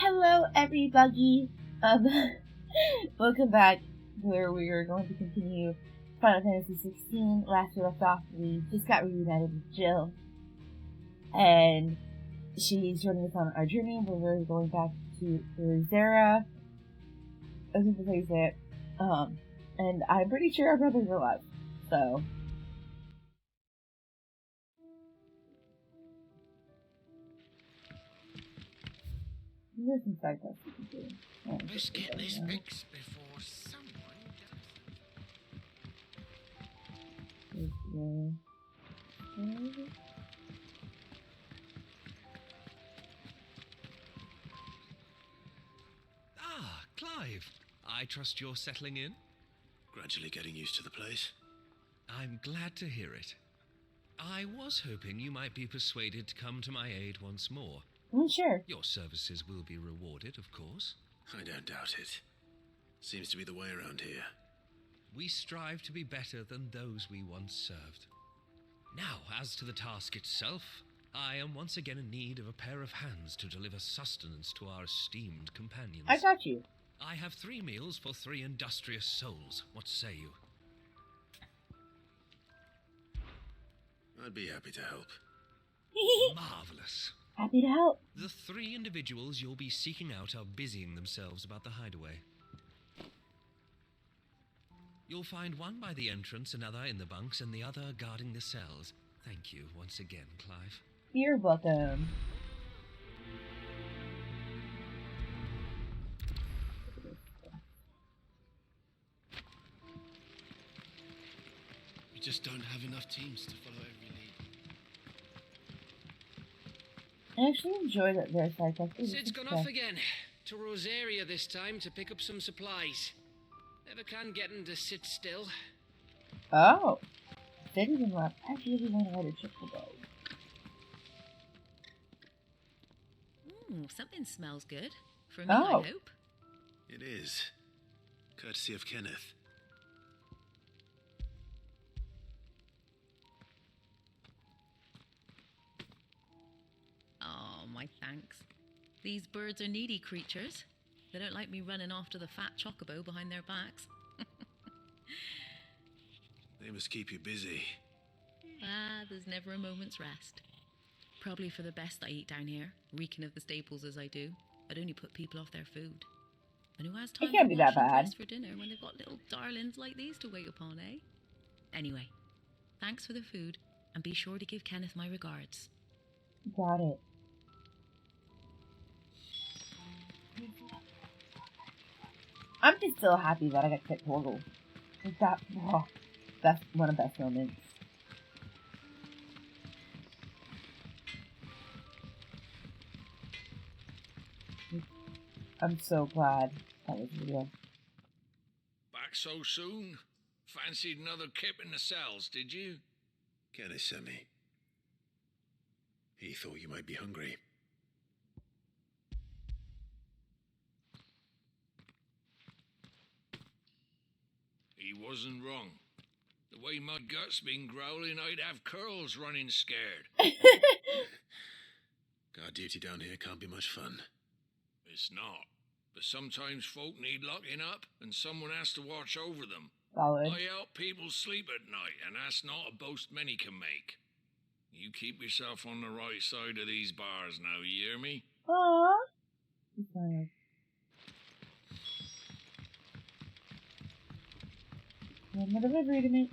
Hello, everybody. Um, welcome back, where we are going to continue Final Fantasy 16. Last we left off, we just got reunited with Jill, and she's joining us on our journey. We're going back to Zara. I think that's how you say it. And I'm pretty sure our brothers are alive. So. There's some side quests we can do. Let's get this fixed before someone does. Ah, Clive. I trust you're settling in? Gradually getting used to the place. I'm glad to hear it. I was hoping you might be persuaded to come to my aid once more. Sure. Your services will be rewarded, of course. I don't doubt it. Seems to be the way around here. We strive to be better than those we once served. Now, as to the task itself, I am once again in need of a pair of hands to deliver sustenance to our esteemed companions. I got you. I have 3 meals for 3 industrious souls. What say you? I'd be happy to help. Marvelous. Happy to help. The 3 individuals you'll be seeking out are busying themselves about the hideaway. You'll find one by the entrance, another in the bunks, and the other guarding the cells. Thank you once again, Clive. You're welcome. We just don't have enough teams to follow every lead. I actually enjoy that their side quests. Sid's gone off again. To Rosaria this time to pick up some supplies. Never can get him to sit still. Oh. Sid isn't left. I really want to ride a triple dog. Something smells good. For me, Oh. I hope. It is. Courtesy of Kenneth. Oh, my thanks. These birds are needy creatures. They don't like me running after the fat chocobo behind their backs. They must keep you busy. There's never a moment's rest. Probably for the best I eat down here, reeking of the staples as I do. I'd only put people off their food. And who has time can't to be wash that and bad. dress for dinner when they've got little darlings like these to wait upon, eh? Anyway, thanks for the food, and be sure to give Kenneth my regards. Got it. I'm just so happy that I got to pick Torgal. That's one of the best moments. I'm so glad that was real. Back so soon? Fancied another kip in the cells, did you? Kenneth sent me. He thought you might be hungry. He wasn't wrong. The way my gut's been growling, I'd have curls running scared. Guard duty down here can't be much fun. It's not. But sometimes folk need locking up, and someone has to watch over them. Solid. I help people sleep at night, and that's not a boast many can make. You keep yourself on the right side of these bars now, you hear me? Aww. He's fine. One more delivery to me.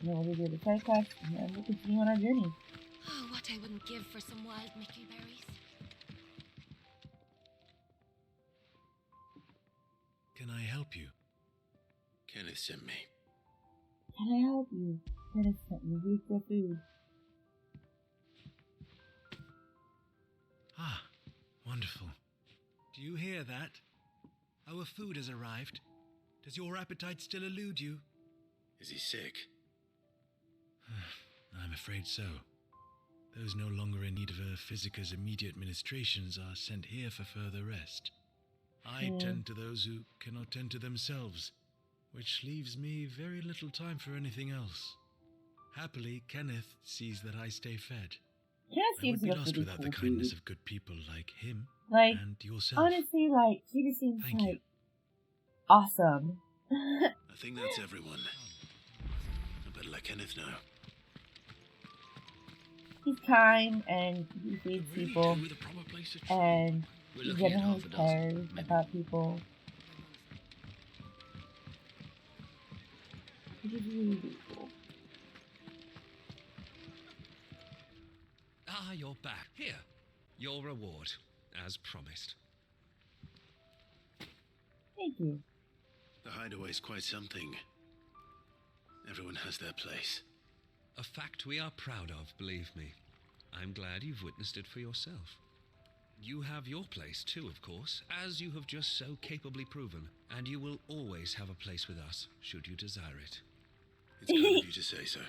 And then we'll do the side quest, and then we'll continue on our journey. Oh, what I wouldn't give for some wild Mickey berries. Can I help you? Kenneth sent me. Can I help you? Kenneth sent me with the food. Ah, wonderful. Do you hear that? Our food has arrived. Does your appetite still elude you? Is he sick? I'm afraid so. Those no longer in need of a physicker's immediate ministrations are sent here for further rest. I tend to those who cannot tend to themselves, which leaves me very little time for anything else. Happily, Kenneth sees that I stay fed. Cass I seems would be like a lost pretty without cool the kindness dude. of good people like him Like, and yourself. honestly, like, he just seems Thank you. like awesome. I think that's everyone. I better let Kenneth know. He's kind and he feeds Really people do with a proper place to and We're he looking at generally half a dozen, cares maybe. about people. Which is really cool. Ah, you're back. Here, your reward, as promised. Thank you. The hideaway's quite something. Everyone has their place. A fact we are proud of, believe me. I'm glad you've witnessed it for yourself. You have your place too, of course, as you have just so capably proven, and you will always have a place with us, should you desire it. It's kind of you to say so.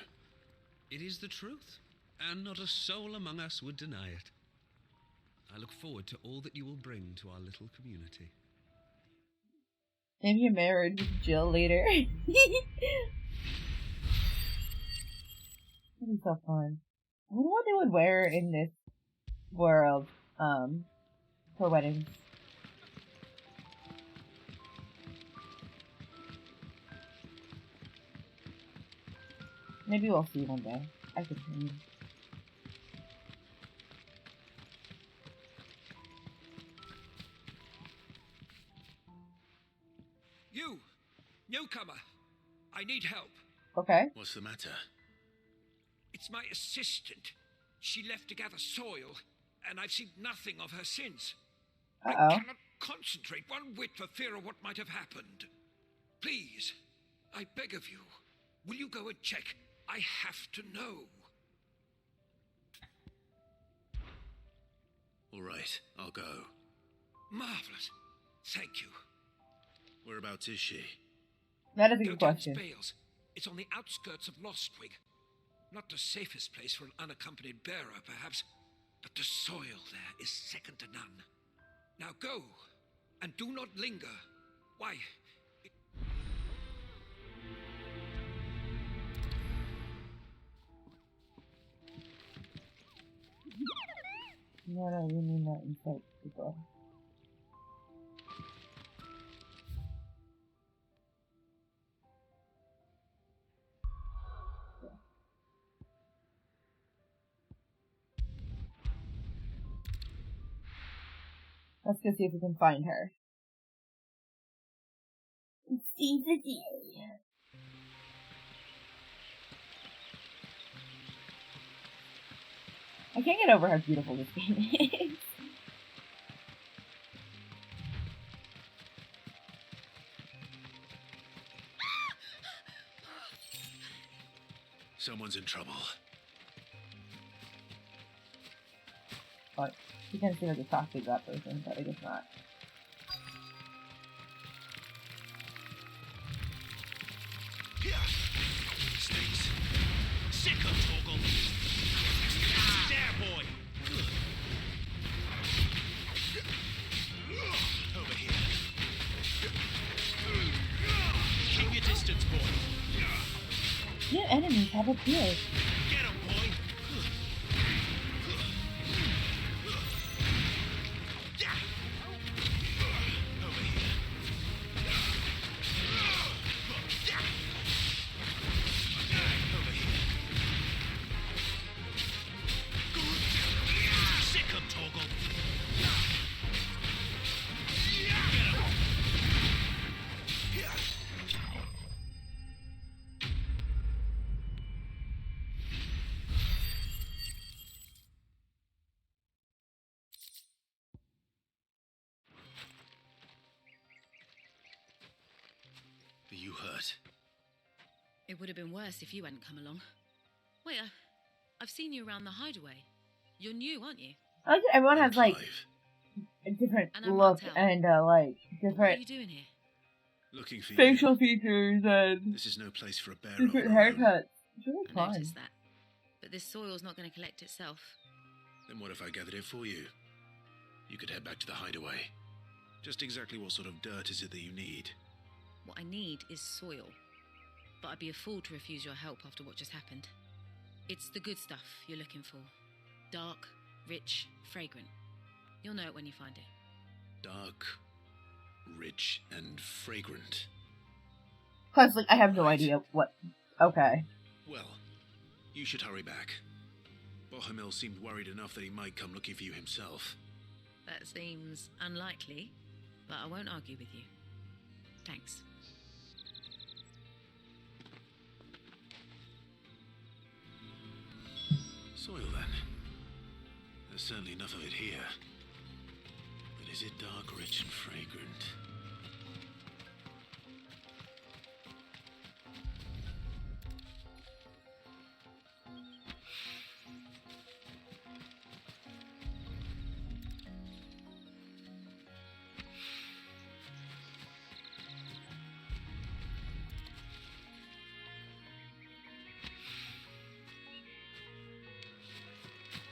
It is the truth, and not a soul among us would deny it. I look forward to all that you will bring to our little community. Maybe you're married with Jill later. That'd be so fun. I wonder what they would wear in this world, for weddings. Maybe we'll see one day. I could dream. You! Newcomer! I need help. Okay. What's the matter? It's my assistant. She left to gather soil, and I've seen nothing of her since. I Uh-oh. cannot concentrate one whit for fear of what might have happened. Please, I beg of you, will you go and check? I have to know. All right, I'll go. Marvelous. Thank you. Whereabouts is she? That is a Go good down question. Bales. It's on the outskirts of Lostwig. Not the safest place for an unaccompanied bearer, perhaps, but the soil there is second to none. Now go, and do not linger. Why? No, you mean that inside people. Let's go see if we can find her. Seize the day. I can't get over how beautiful this game is. Someone's in trouble. But you can see like a talk to that person, but I guess not. Stinks. Sick of Torgal. There, boy. Over here. Keep your distance, boy. New enemies have appeared. Get him, boy. Over here. Over here. Sick of Torgal. Are you hurt? It would have been worse if you hadn't come along. Wait, I've seen you around the hideaway. You're new, aren't you? I like that everyone has like Clive. a different And I'm look Martel. and like What are different you doing here? Looking for facial you. features and This is no place for a bear. different of our own. haircuts. It's really I fun. noticed that. But this soil's not going to collect itself. Then what if I gathered it for you? You could head back to the hideaway. Just exactly what sort of dirt is it that you need? What I need is soil. But I'd be a fool to refuse your help after what just happened. It's the good stuff you're looking for. Dark, rich, fragrant. You'll know it when you find it. Dark, rich, and fragrant. Plus, like, I have no idea what... Okay. Well, you should hurry back. Bohemil seemed worried enough that he might come looking for you himself. That seems unlikely, but I won't argue with you. Thanks. Soil, then. There's certainly enough of it here. But is it dark, rich, and fragrant?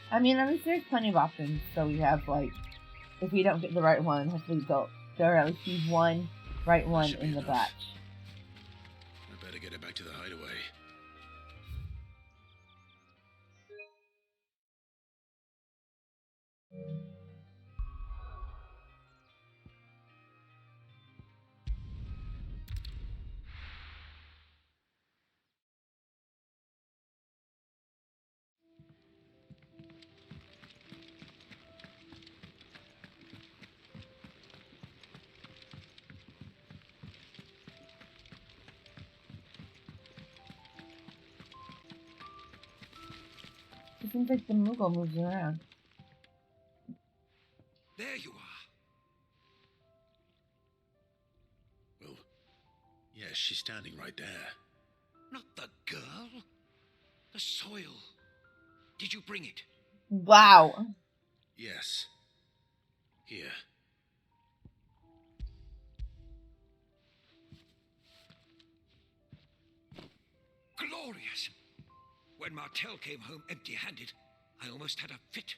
I mean, at least there's plenty of options. So we have, like, if we don't get the right one, hopefully there at least be one right one in the batch. I better get it back to the hideaway. It seems like the Moogle moves around. There you are. Well, yes, she's standing right there. Not the girl. The soil. Did you bring it? Wow. Yes. Here. Glorious! When Martel came home empty-handed, I almost had a fit.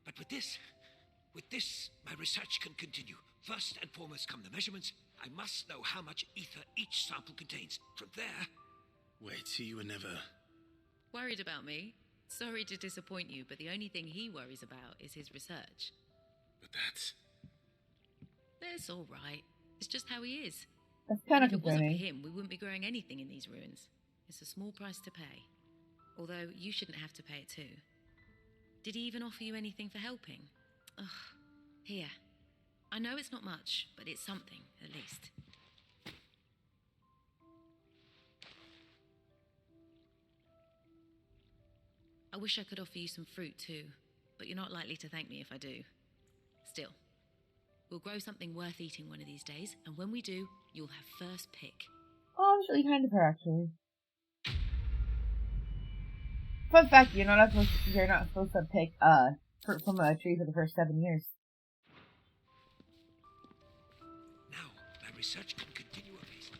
But with this, my research can continue. First and foremost come the measurements. I must know how much ether each sample contains. From there... Wait, so you were never... Worried about me? Sorry to disappoint you, but the only thing he worries about is his research. But that's... That's all right. It's just how he is. That's kind of If it wasn't for concerning. him, we wouldn't be growing anything in these ruins. It's a small price to pay. Although you shouldn't have to pay it too. Did he even offer you anything for helping? Ugh. Here. I know it's not much, but it's something, at least. I wish I could offer you some fruit too, but you're not likely to thank me if I do. Still, we'll grow something worth eating one of these days, and when we do, you'll have first pick. Oh, it's really kind of her, actually. Fun fact, you're not supposed to pick fruit from a tree for the first 7 years. Now, my research can continue apace.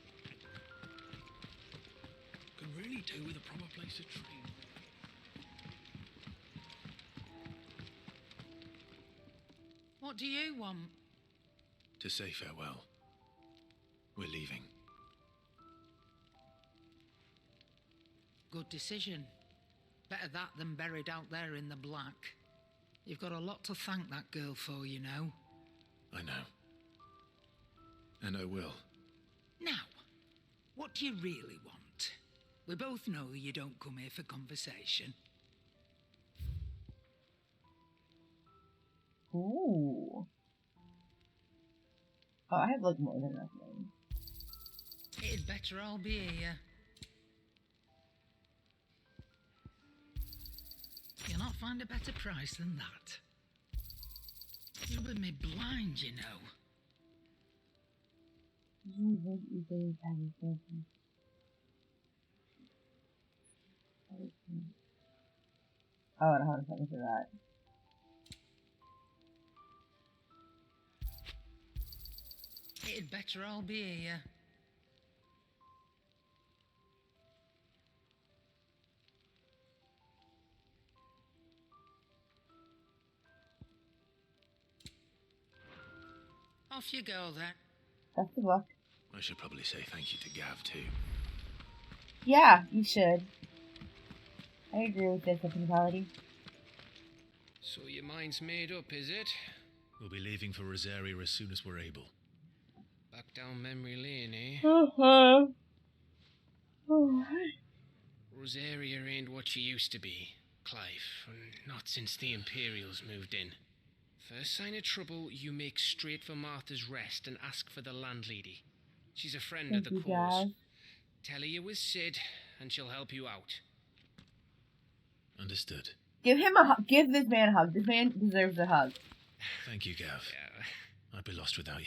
Can really do with a proper place to train. What do you want? To say farewell. We're leaving. Good decision. Better that than buried out there in the black. You've got a lot to thank that girl for, you know. I know. And I will. Now, what do you really want? We both know you don't come here for conversation. Ooh. Oh, I have like more than enough money. It'd better all be here. You'll not find a better price than that. You'll be me blind, you know. Oh, I don't have something for that. It'd better all be here. Off you go, then. Best of luck. I should probably say thank you to Gav, too. Yeah, you should. I agree with this mentality. So your mind's made up, is it? We'll be leaving for Rosaria as soon as we're able. Back down memory lane, eh? Oh. Rosaria ain't what she used to be, Clive. Not since the Imperials moved in. First sign of trouble, you make straight for Martha's Rest and ask for the landlady. She's a friend of the cause. Tell her you was Sid, and she'll help you out. Understood. Give this man a hug. This man deserves a hug. Thank you, Gav. Yeah. I'd be lost without you.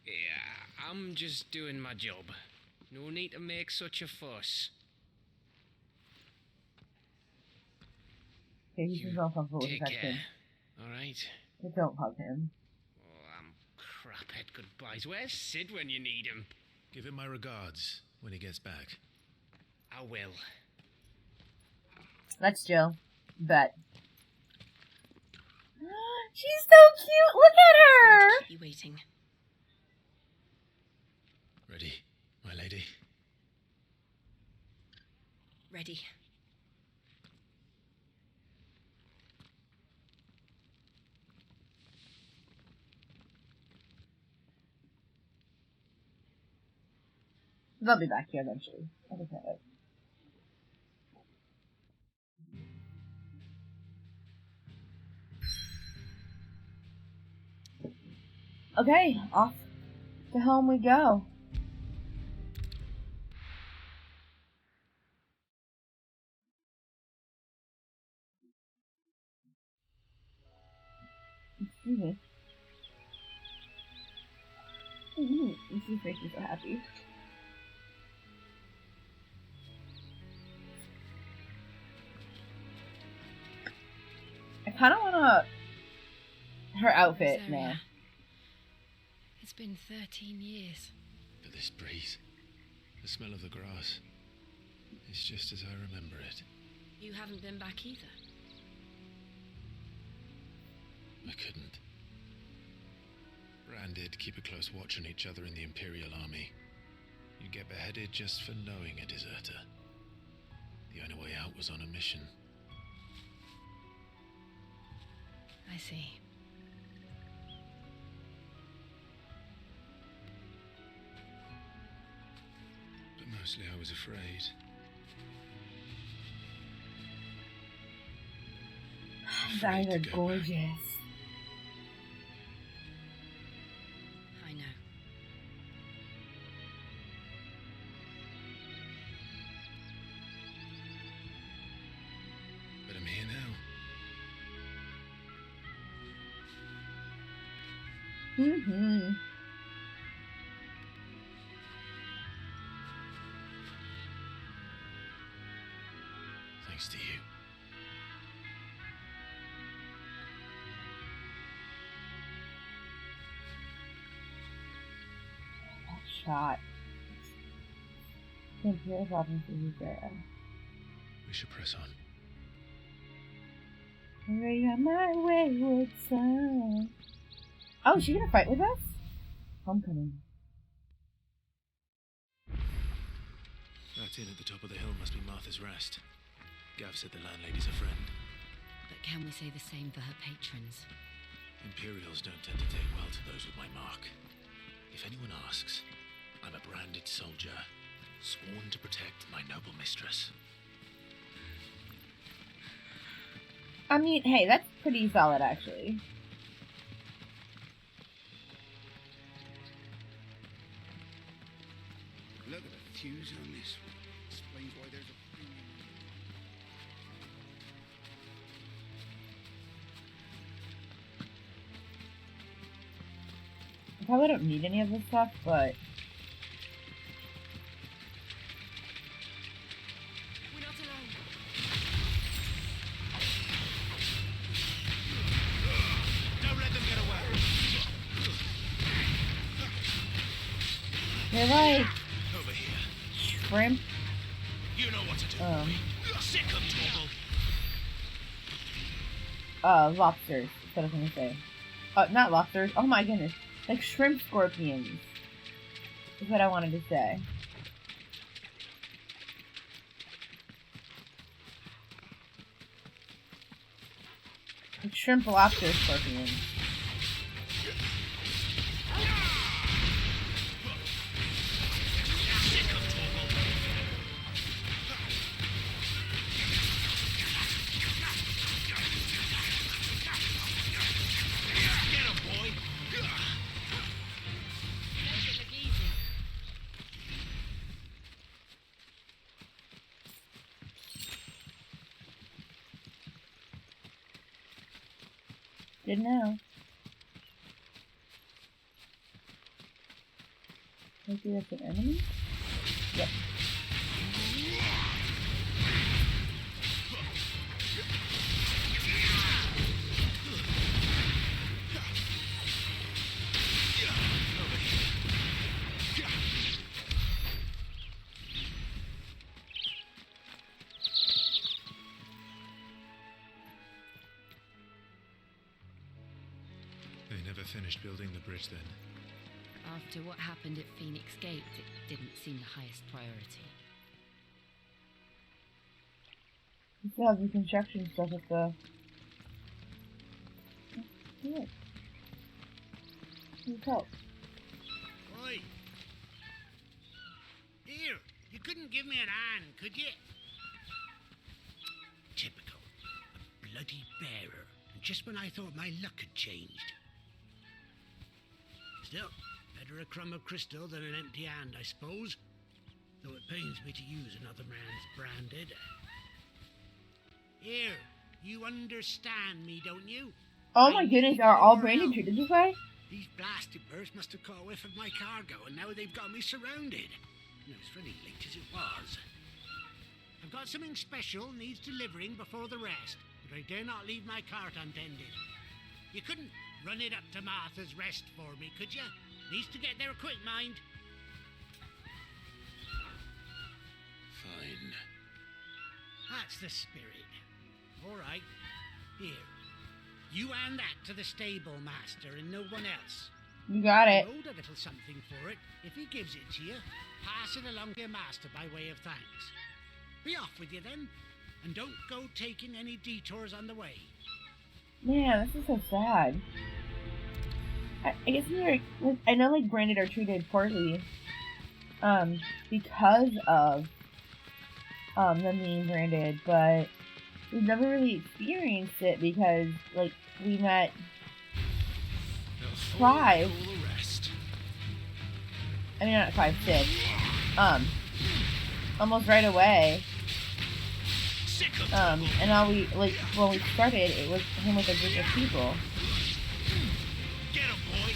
Yeah, I'm just doing my job. No need to make such a fuss. Okay, he's just not comfortable with Take that care. thing. Alright? But don't hug him. Oh, craphead goodbyes. Where's Sid when you need him? Give him my regards when he gets back. I will. That's Jill. Bet. She's so cute! Look at her! Keep you waiting. Ready, my lady? Ready. They'll be back here eventually. I think that is. Okay, off to home we go. Excuse me. This just makes me so happy. I kind of want her outfit Rosaria. now. It's been 13 years. But this breeze, the smell of the grass, it's just as I remember it. You haven't been back either. I couldn't. Bran did keep a close watch on each other in the Imperial Army. You'd get beheaded just for knowing a deserter. The only way out was on a mission. I see. But mostly I was afraid. Guys Afraid are to go gorgeous. back. I know. But I'm here now. Mm-hmm. Thanks to you. That shot. The Imperial Robinson is there. We should press on. Hurry on my wayward son. Oh, is she gonna fight with us? Homecoming. That inn at the top of the hill must be Martha's Rest. Gav said the landlady's a friend. But can we say the same for her patrons? Imperials don't tend to take well to those with my mark. If anyone asks, I'm a branded soldier, sworn to protect my noble mistress. I mean, hey, that's pretty solid, actually. Look at the fuse on this one. Explains why there's a premium. I probably don't need any of this stuff, but... We're not alone. Don't let them get away! They're like... Over here. shrimp. You know what to do. Sick of trouble. Lobsters. That's what I was gonna say. Not lobsters. Oh my goodness. Like shrimp scorpions. Is what I wanted to say. Like shrimp lobster scorpion. Good now. Maybe that's an enemy? Yep. They never finished building the bridge then. After what happened at Phoenix Gate, it didn't seem the highest priority. You still have the construction stuff at the... Look. Need help. Oi! Here, you couldn't give me an hand, could you? Typical. A bloody bearer. And just when I thought my luck had changed. Still, better a crumb of crystal than an empty hand, I suppose. Though it pains me to use another man's branded. Here, you understand me, don't you? Oh my goodness, are all branded treated this way? These blasted birds must have caught a whiff of my cargo, and now they've got me surrounded. And it was very late as it was. I've got something special needs delivering before the rest, but I dare not leave my cart untended. You couldn't run it up to Martha's Rest for me, could you? Needs to get there quick, mind. Fine. That's the spirit. All right. Here. You hand that to the stable master and no one else. You got it. I owed a little something for it. If he gives it to you, pass it along to your master by way of thanks. Be off with you then, and don't go taking any detours on the way. Man, this is so sad. I guess I know like branded are treated poorly, because of them being branded, but we've never really experienced it because like we met Clive. I mean not Clive, Sid. Almost right away. And all we like when we started, it was him with a group of people. Get him, boy.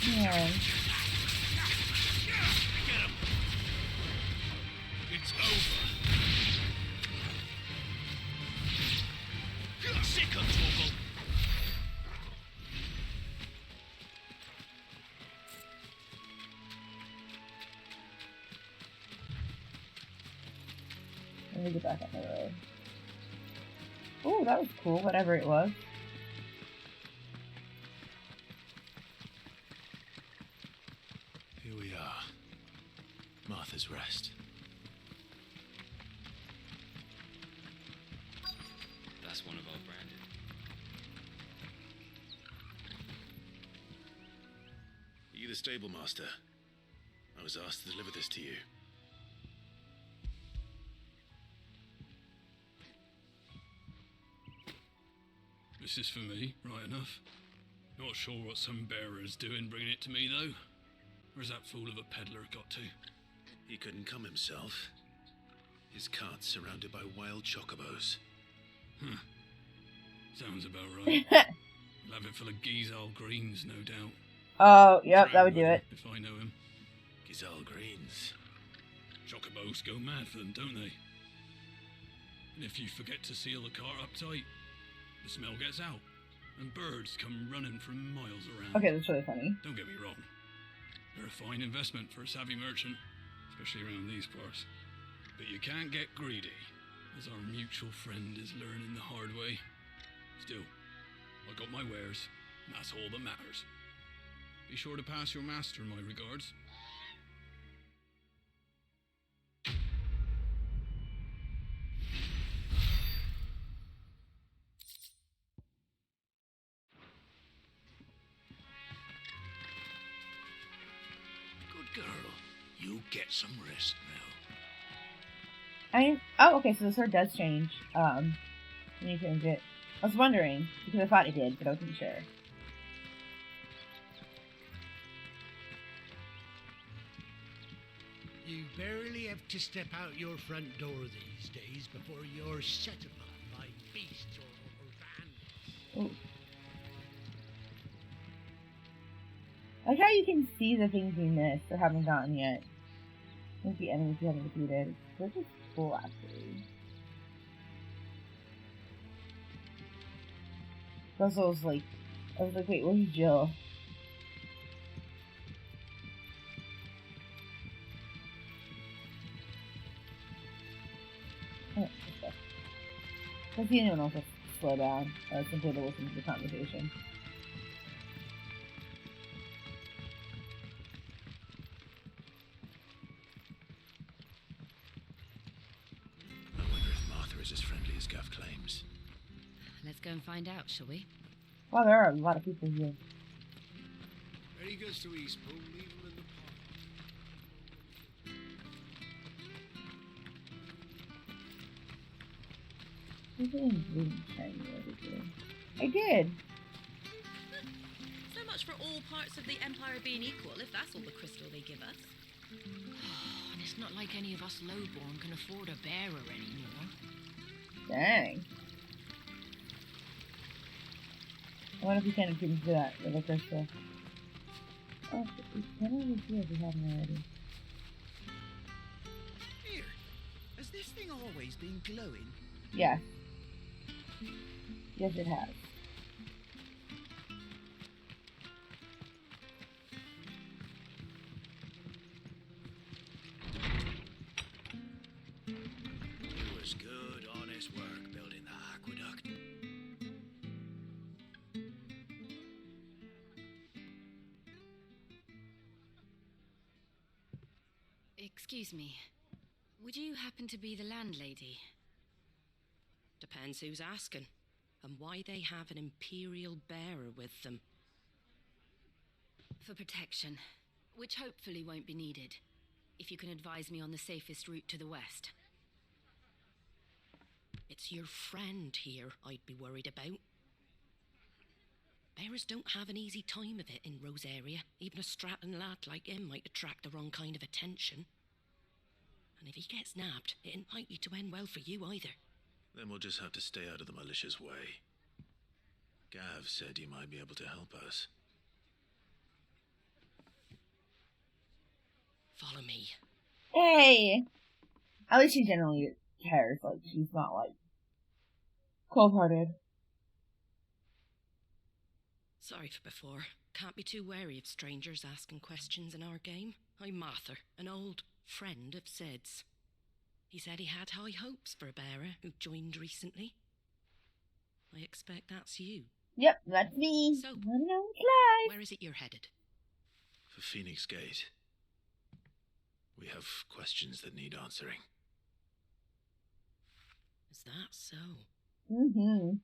Man. It's over. Sick of Toggle. Let me get back on the road. Oh, that was cool, whatever it was. Here we are. Martha's Rest. That's one of our branded. Are you the stable master? I was asked to deliver this to you. This is for me, right enough. Not sure what some bearer's doing bringing it to me, though. Where's that fool of a peddler got to? He couldn't come himself. His cart's surrounded by wild chocobos. Sounds about right. He'll have it full of Gizal greens, no doubt. Oh, yep, that would do it. If I know him. Gizal greens. Chocobos go mad for them, don't they? And if you forget to seal the cart up tight, the smell gets out, and birds come running from miles around. Okay, that's really funny. Don't get me wrong. They're a fine investment for a savvy merchant, especially around these parts. But you can't get greedy, as our mutual friend is learning the hard way. Still, I got my wares, and that's all that matters. Be sure to pass your master my regards. You get some rest now. Oh, okay, so the sword does change. When you change it. I was wondering, because I thought it did, but I wasn't sure. You barely have to step out your front door these days before you're set upon by beasts or vandals. I like how you can see the things you missed or haven't gotten yet. I think the enemies you haven't defeated. They're just cool, actually. Plus, I was like, wait, where's Jill? Oh, okay. Let's see anyone else slow down, simply to listen to the conversation. I wonder if Martha is as friendly as Gav claims. Let's go and find out, shall we? Wow, there are a lot of people here. When he goes to Eastpool, leave him in the Look at him really shiny over here. I did! So much for all parts of the Empire being equal, if that's all the crystal they give us. And it's not like any of us lowborn can afford a bearer anymore. Dang. I wonder if we can get for that with a crystal. Oh, we can over here if we haven't already. Here, has this thing always been glowing? Yeah. Yes, it has. It was good, honest work building that aqueduct. Excuse me. Would you happen to be the landlady? Depends who's asking, and why they have an Imperial bearer with them. For protection, which hopefully won't be needed. If you can advise me on the safest route to the west. It's your friend here I'd be worried about. Bearers don't have an easy time of it in Rose area. Even a Stratton lad like him might attract the wrong kind of attention. And if he gets nabbed, it ain't likely to end well for you either. Then we'll just have to stay out of the malicious way. Gav said he might be able to help us. Follow me. Hey! At least she generally cares. Like, she's not, like, cold-hearted. Sorry for before. Can't be too wary of strangers asking questions in our game. I'm Martha, an old friend of Sid's. He said he had high hopes for a bearer who joined recently. I expect that's you. Yep, that's me. So, where is it you're headed? For Phoenix Gate. We have questions that need answering. Is that so? Mm-hmm.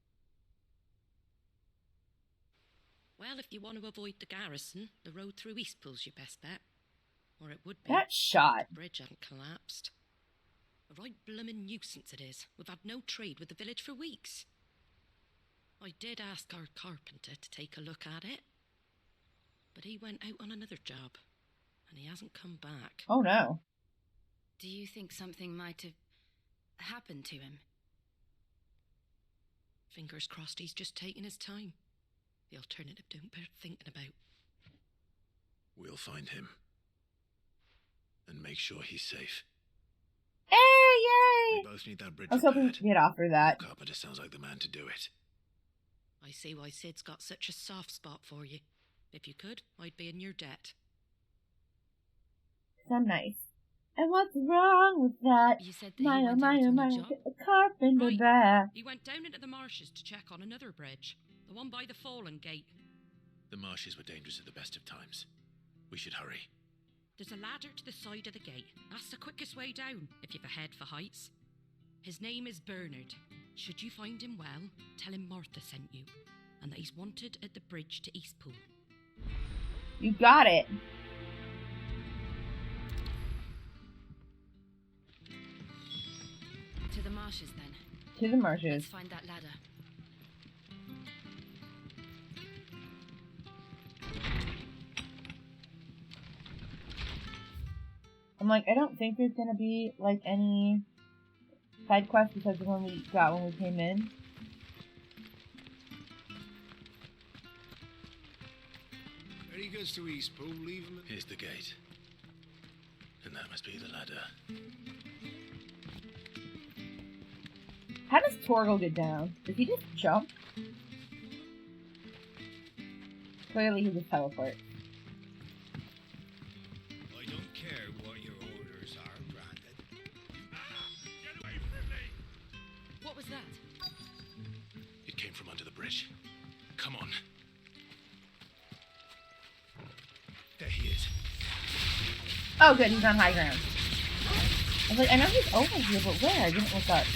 Well, if you want to avoid the garrison, the road through Eastpool's your best bet. Or it would be. That shot. The bridge hadn't collapsed. A right bloomin' nuisance it is. We've had no trade with the village for weeks. I did ask our carpenter to take a look at it, but he went out on another job, and he hasn't come back. Oh no. Do you think something might have happened to him? Fingers crossed he's just taking his time. The alternative don't bear thinking about. We'll find him. And make sure he's safe. Hey, yay! We both need that bridge I was hoping repaired. you'd offer that. Carpenter sounds like the man to do it. I see why Sid's got such a soft spot for you. If you could, I'd be in your debt. So nice. And what's wrong with that? You said that he went out on a job? Get the carpenter Right. back. He went down into the marshes to check on another bridge, the one by the Fallen Gate. The marshes were dangerous at the best of times. We should hurry. There's a ladder to the side of the gate. That's the quickest way down, if you've a head for heights. His name is Bernard. Should you find him well, tell him Martha sent you, and that he's wanted at the bridge to Eastpool. You got it. marshes then. To the marshes. Let's find that ladder. I'm like, I don't think there's gonna be, like, any side quests because the one we got when we came in. When he goes to Eastpool, leave him. Here's the gate. And that must be the ladder. How does Torgal get down? Does he just jump? Clearly he just teleports. I don't care what your orders are, Brandon. Get away from me! What was that? It came from under the bridge. Come on. There he is. Oh good, he's on high ground. I was like, I know he's over here, but where? I didn't look up.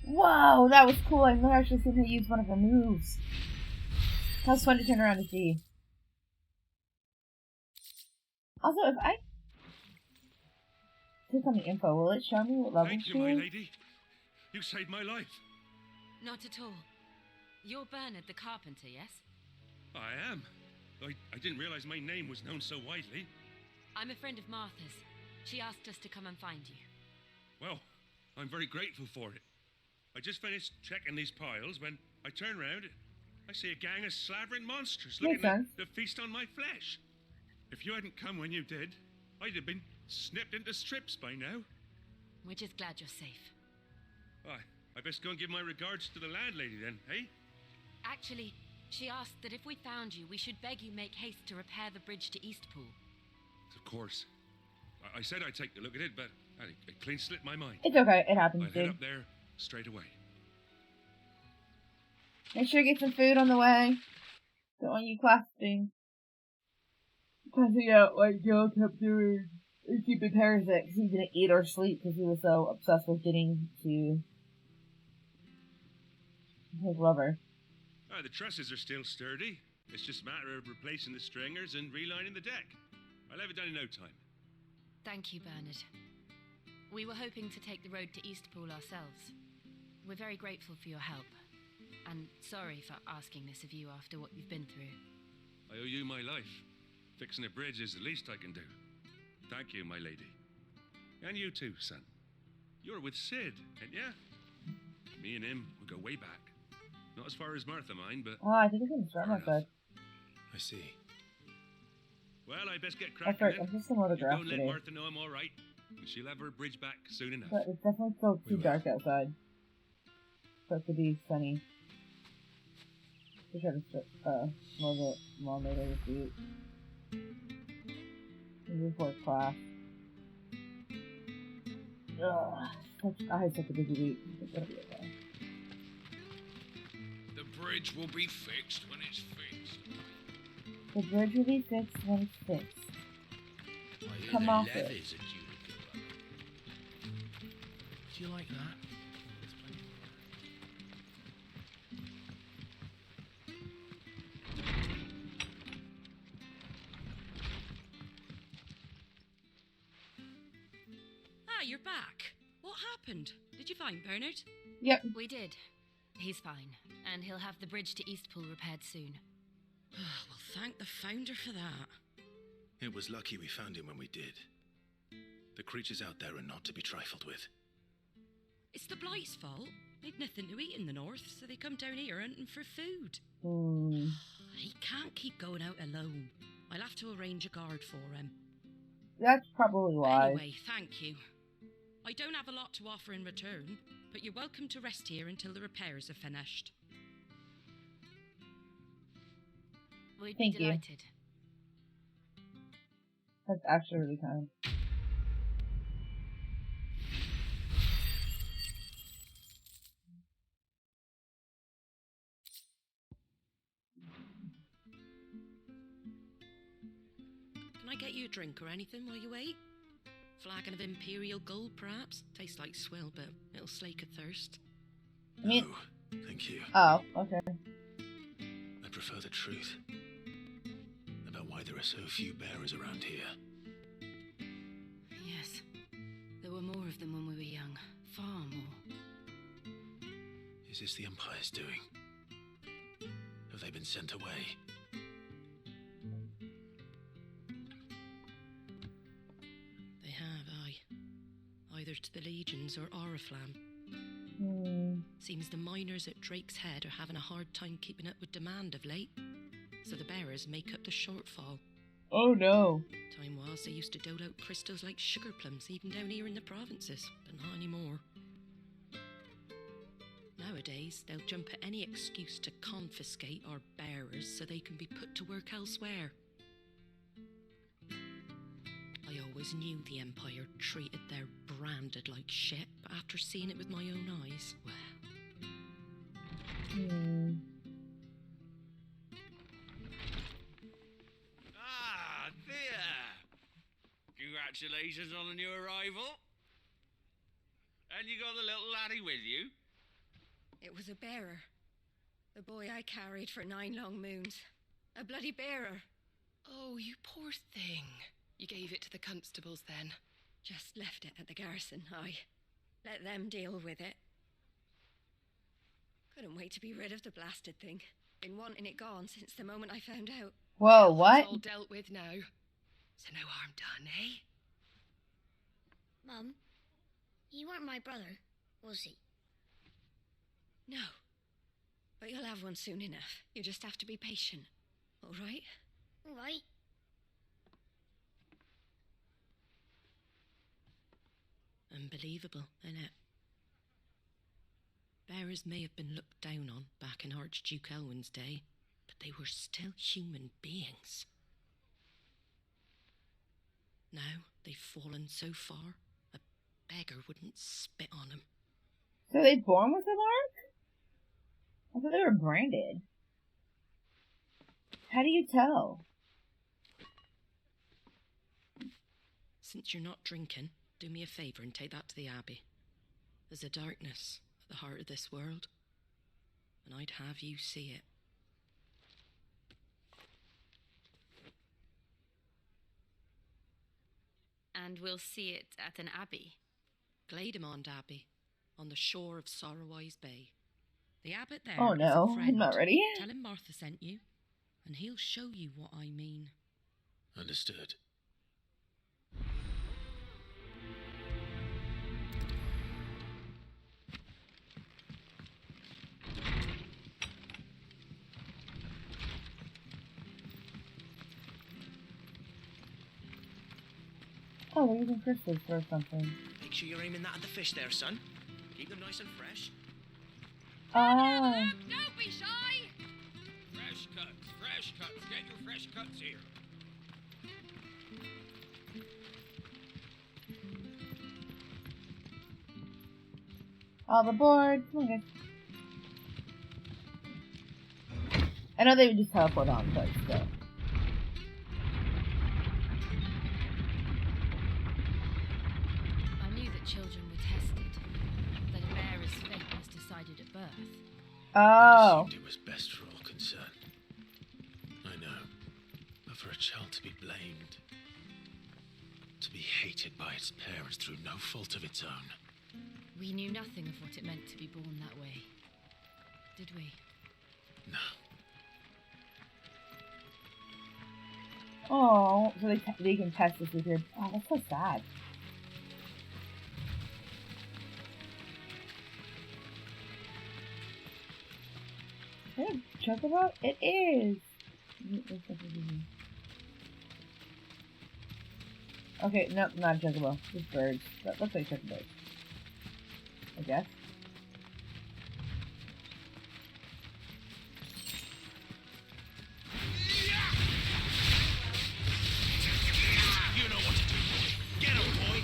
Whoa, that was cool. I've never actually seen her use one of her moves. That was fun to turn around and see. Also, if I click on the info, will it show me what level Thank she you, my is? lady. You saved my life. Not at all. You're Bernard the carpenter, yes? I am. I didn't realize my name was known so widely. I'm a friend of Martha's. She asked us to come and find you. Well, I'm very grateful for it. I just finished checking these piles when I turn round. I see a gang of slavering monsters looking to feast on my flesh. If you hadn't come when you did, I'd have been snipped into strips by now. We're just glad you're safe. I best go and give my regards to the landlady then, eh? Actually, she asked that if we found you, we should beg you make haste to repair the bridge to Eastpool. Of course. I said I'd take a look at it, but it clean slipped my mind. It's okay, it happens, I'll head dude. up there straight away. Make sure you get some food on the way. Don't want you clasping. Clasping out like Joe kept doing. And keeping parasitic because he didn't eat or sleep because he was so obsessed with getting to his lover. The trusses are still sturdy. It's just a matter of replacing the stringers and relining the deck. I'll have it done in no time. Thank you, Bernard. We were hoping to take the road to Eastpool ourselves. We're very grateful for your help. And sorry for asking this of you after what you've been through. I owe you my life. Fixing a bridge is the least I can do. Thank you, my lady. And you too, son. You're with Sid, ain't ya? Me and him, we go way back. Not as far as Martha, mind, but... Oh, I think it's gonna start my bed. I see. Well, I best get That's cracking right, then. I'm just gonna You go and let today. Martha know I'm all right, and she'll have her bridge back soon enough. But it's definitely still too dark outside. So it could be sunny. Just try to more later this week. Before class. I had such a busy week. It's gonna be okay. The bridge will be fixed when it's fixed. The bridge will be fixed when it's fixed. Come off it. Do you like that? You're back. What happened? Did you find Bernard? Yep. We did. He's fine, and he'll have the bridge to Eastpool repaired soon. Well, thank the founder for that. It was lucky we found him when we did. The creatures out there are not to be trifled with. It's the Blight's fault. They'd nothing to eat in the north, so they come down here hunting for food. He can't keep going out alone. I'll have to arrange a guard for him. That's probably why. Anyway, thank you. I don't have a lot to offer in return, but you're welcome to rest here until the repairs are finished. We'd Thank be you. delighted. That's actually really kind. you a drink or anything while you wait? Flagon of Imperial Gold, perhaps? Tastes like swill, but it'll slake a thirst. No, thank you. Oh, okay. I prefer the truth about why there are so few bearers around here. Yes. There were more of them when we were young. Far more. Is this the Empire's doing? Have they been sent away? They have, aye. Either to the Legions or Oriflamme. Seems the miners at Drake's Head are having a hard time keeping up with demand of late, so the bearers make up the shortfall. Oh no. Time was they used to dole out crystals like sugar plums even down here in the provinces, but not anymore. Nowadays, they'll jump at any excuse to confiscate our bearers so they can be put to work elsewhere. I always knew the Empire treated their branded like shit, but after seeing it with my own eyes, well... Ah, there! Congratulations on the new arrival. And you got the little laddie with you? It was a bearer. The boy I carried for 9 long moons. A bloody bearer. Oh, you poor thing. You gave it to the constables then? Just left it at the garrison, aye. Let them deal with it. Couldn't wait to be rid of the blasted thing. Been wanting it gone since the moment I found out. Whoa, what? It's all dealt with now. So no harm done, eh? Mum, you weren't my brother, was he? No. But you'll have one soon enough. You just have to be patient. All right? All right. Unbelievable, innit? Bearers may have been looked down on back in Archduke Elwin's day, but they were still human beings. Now they've fallen so far, a beggar wouldn't spit on them. So they born with a mark? I thought they were branded. How do you tell? Since you're not drinking, do me a favour and take that to the Abbey. There's a darkness at the heart of this world, and I'd have you see it. And we'll see it at an abbey? Glaidemond Abbey, on the shore of Sorrowwise Bay. The abbot there Oh no, is a friend. I'm not ready. Tell him Martha sent you, and he'll show you what I mean. Understood. Oh, they're using crystals for something. Make sure you're aiming that at the fish there, son. Keep them nice and fresh. Ah. Don't be shy! Fresh cuts, fresh cuts. Get your fresh cuts here. All aboard. Come on, guys. I know they would just teleport on, but still. I knew that children were tested, that a bearer's fate was decided at birth. Oh. I assumed it was best for all concerned. I know. But for a child to be blamed, to be hated by its parents through no fault of its own. We knew nothing of what it meant to be born that way, did we? No. Oh, so they can test this with your... Oh, that's so sad. Is that a chocobo? It is! Okay, nope, not a chocobo. Just birds. That looks like chocobos. I guess. You know what to do, boy. Get him, boy.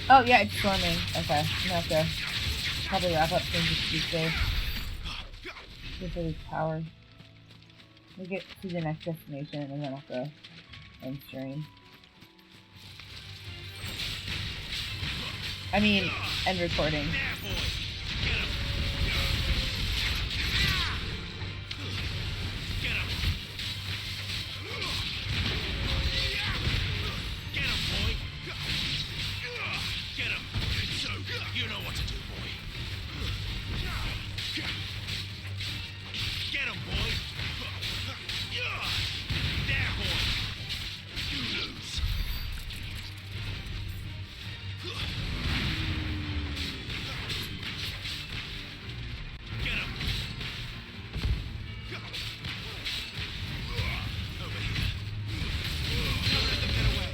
Oh, yeah, it's storming. Okay, I'm gonna have to probably wrap up things this Tuesday. This is power. We'll get to the next destination and then also end stream. I mean, end recording. You know what to do, boy. Get him, boy. There, boy. You lose. Get him. Over here. Don't let them get away.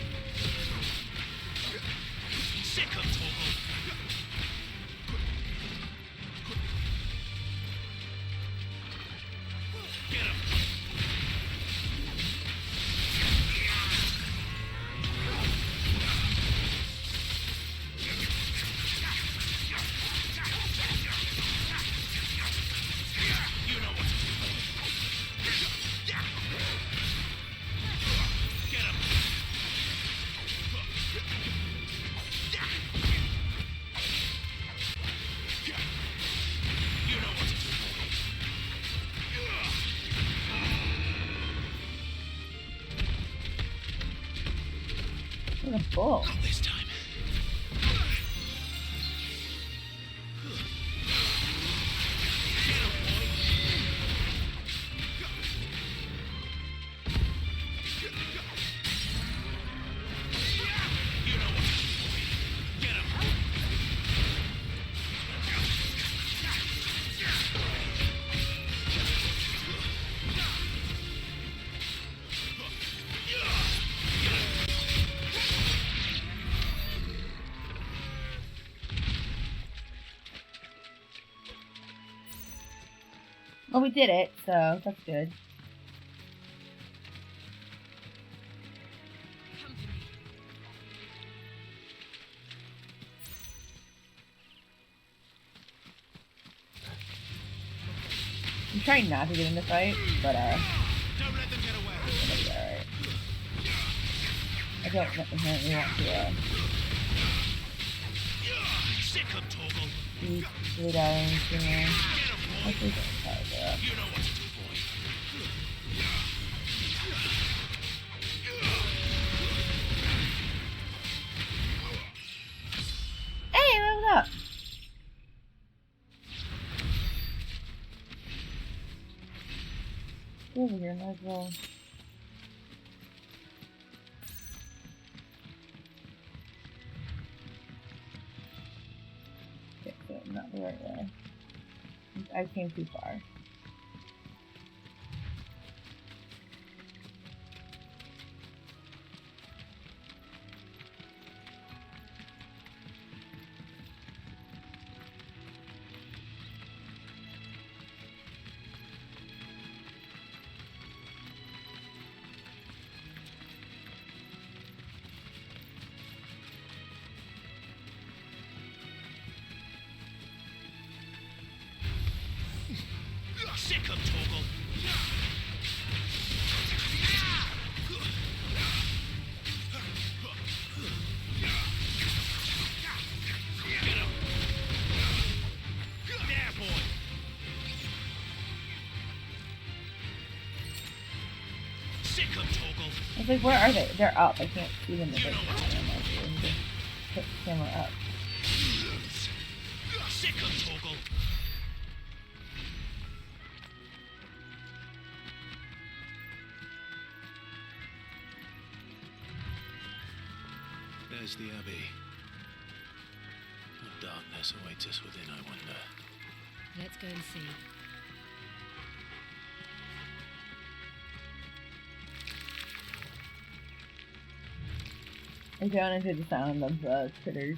Sick of Torgal. Get him! You know what to do. Get him! You know what to do. What a bull. Not this time. Well, we did it, so that's good. I'm trying not to get in the fight, but Don't let them get away. it'll be alright. I don't inherently want to Sick of Torgal. beat the dying, you know. Hopefully don't try that. You know what to do, boy. Hey, leveled up! Go over here, might as well. Okay, so not the right way. I came too far. Sick of Torgal. Get him. There, boy. Sick of Torgal. I was like, where are they? They're up. I can't see them if I can. Just put the camera up. Sick of Torgal. There's the Abbey. What darkness awaits us within, I wonder. Let's go and see. I don't enjoy the sound of the critters.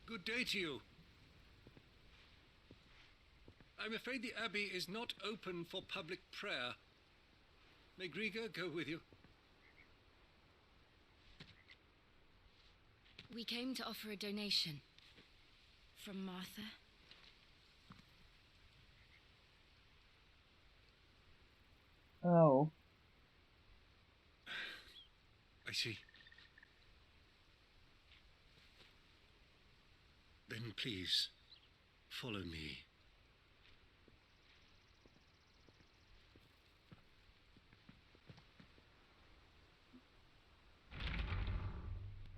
Good day to you. I'm afraid the Abbey is not open for public prayer. May Griga go with you? We came to offer a donation. From Martha. Oh. I see. Then please, follow me.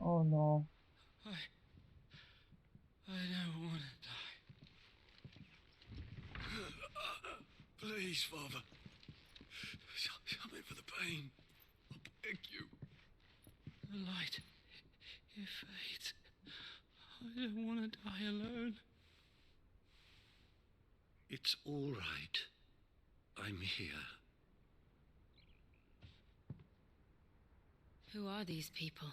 Oh no. I don't want to die. Please, Father. Help me for the pain. I beg you. The light. It fades. I don't want to die alone. It's all right. I'm here. Who are these people?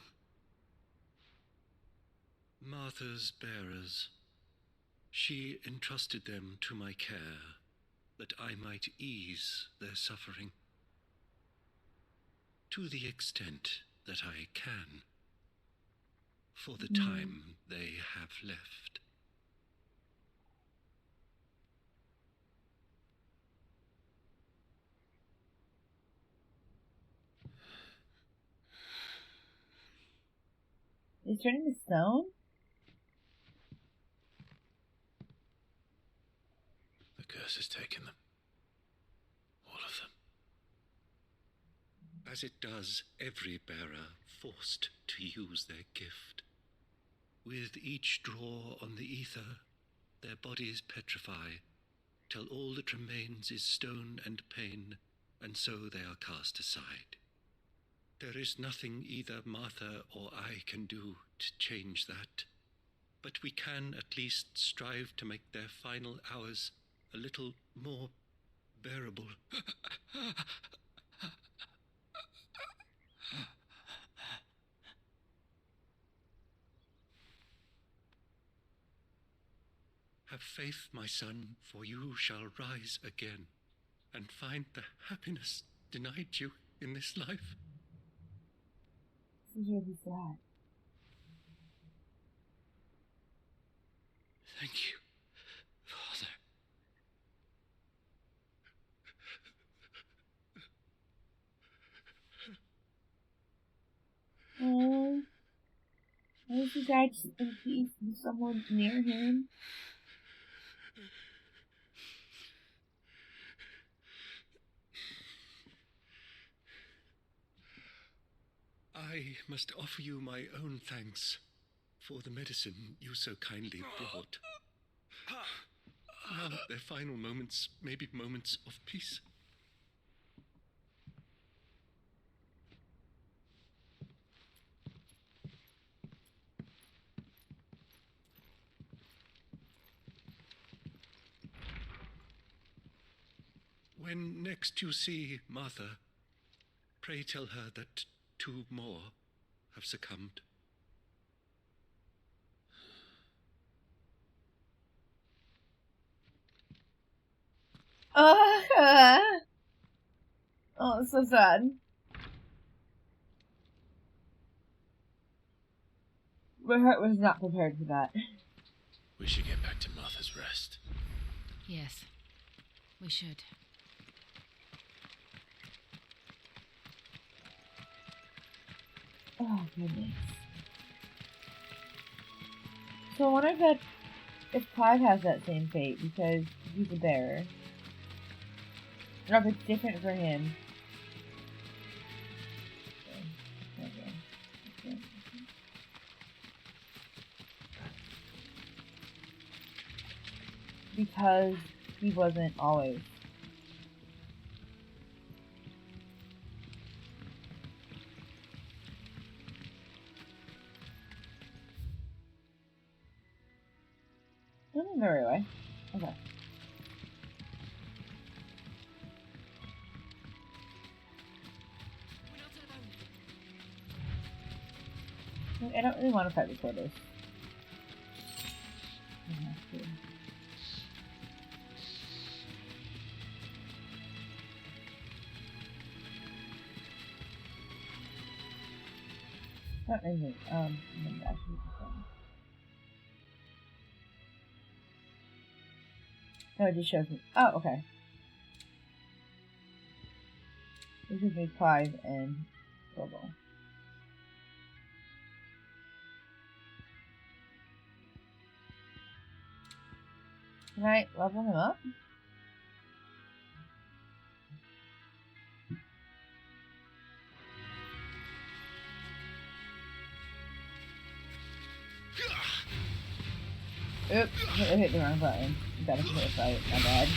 Martha's bearers. She entrusted them to my care, that I might ease their suffering. To the extent that I can, for the time they have left. Is turning to stone? The curse has taken them. All of them. As it does every bearer forced to use their gift. With each draw on the ether, their bodies petrify, till all that remains is stone and pain, and so they are cast aside. There is nothing either Martha or I can do to change that, but we can at least strive to make their final hours a little more bearable. Have faith, my son, for you shall rise again, and find the happiness denied you in this life. This is really sad. Thank you, Father. Oh. Why is he died in peace with someone near him? I must offer you my own thanks for the medicine you so kindly brought. Now their final moments may be moments of peace. When next you see Martha, pray tell her that 2 more have succumbed. Oh, it's so sad. My heart was not prepared for that. We should get back to Martha's Rest. Yes, we should. Oh, goodness. So I wonder if Clive has that same fate, because he's a bearer. Or if it's different for him. Okay. Because he wasn't always. Not in the right way. Okay. I don't really want to fight the tortoise. I have to. Not anything. Actually, no, it just shows me. Oh, okay. This is me, Clive, and Global. Can I level him up? Oops, I hit the wrong button. You gotta hit it right, my bad.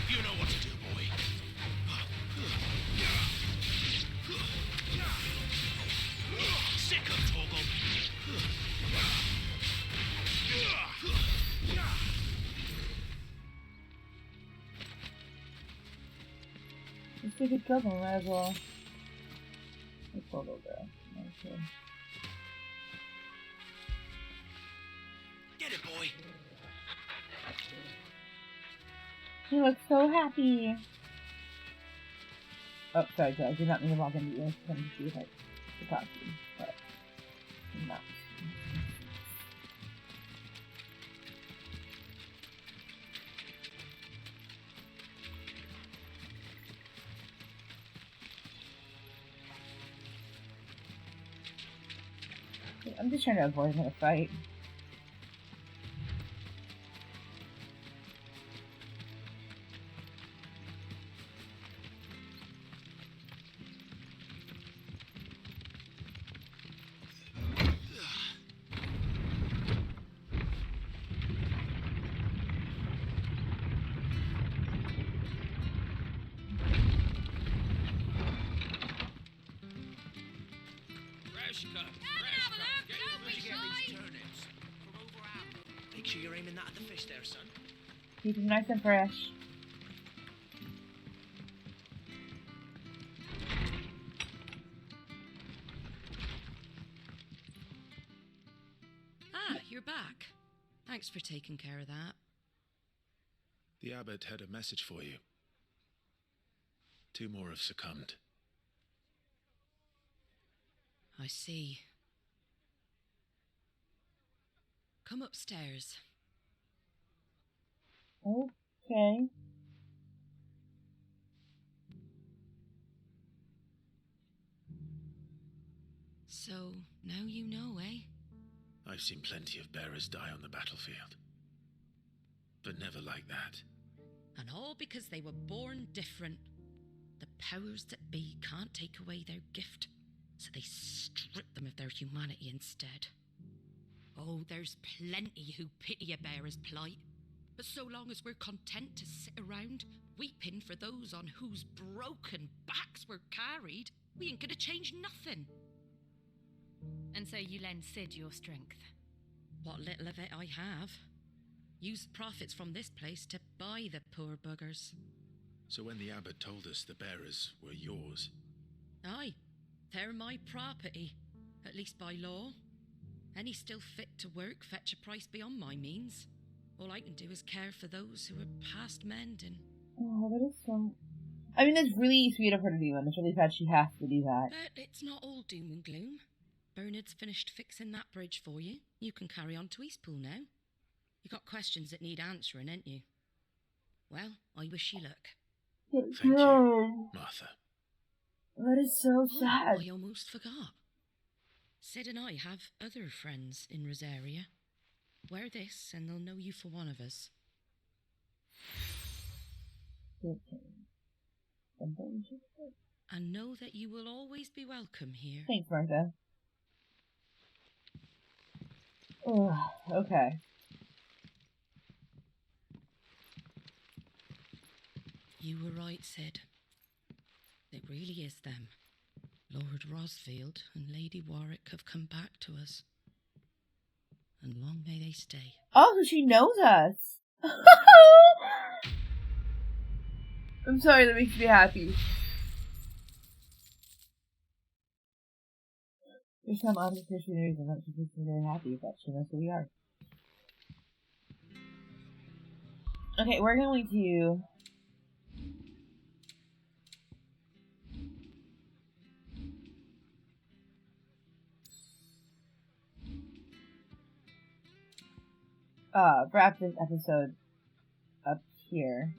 You know what to do, boy. Sick of Torgal. Let's take a trouble, might as well. Let's go there. Okay. Get it, boy. He looks so happy. Oh, sorry, I did not mean to log into this. Let me see if I can talk to you, but no. I'm just trying to avoid a fight. Make sure you're aiming that at the fish there, son. Keep them nice and fresh. Ah, you're back. Thanks for taking care of that. The abbot had a message for you. 2 more have succumbed. I see. Come upstairs. Okay. So, now you know, eh? I've seen plenty of bearers die on the battlefield. But never like that. And all because they were born different. The powers that be can't take away their gift, so they strip them of their humanity instead. Oh, there's plenty who pity a bearer's plight. But so long as we're content to sit around, weeping for those on whose broken backs we're carried, we ain't gonna change nothing. And so you lend Sid your strength? What little of it I have. Use profits from this place to buy the poor buggers. So when the abbot told us the bearers were yours... Aye, they're my property, at least by law. Any still fit to work fetch a price beyond my means. All I can do is care for those who are past mending. Oh, that is so... I mean, that's really sweet of her to do, and it's really sad she has to do that. But it's not all doom and gloom. Bernard's finished fixing that bridge for you. You can carry on to Eastpool now. You got questions that need answering, ain't you? Well, I wish you luck. Thank you, Martha. That is so sad. I almost forgot. Sid and I have other friends in Rosaria. Wear this and they'll know you for one of us. And know that you will always be welcome here. Thanks, Martha. Oh, okay. You were right, Sid. It really is them. Lord Rosfield and Lady Warwick have come back to us. And long may they stay. Oh, so she knows us. I'm sorry, that makes me happy. There's some obvious reason that she's just very happy that she knows who we are. Okay, we're going to wrap this episode up here.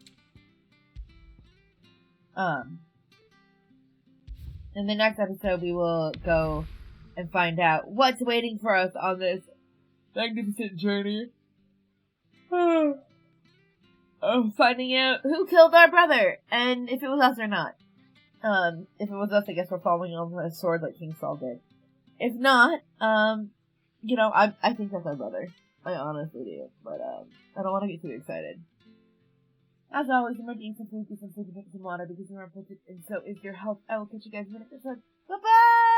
In the next episode, we will go and find out what's waiting for us on this magnificent journey. Of finding out who killed our brother, and if it was us or not. If it was us, I guess we're following on with a sword like King Saul did. If not, you know, I think that's our brother. I honestly do, but I don't want to get too excited. As always, remember to eat some food, get some sleep, and drink some water because you're on perfect, and so is your health. I will catch you guys in the next episode. Bye-bye!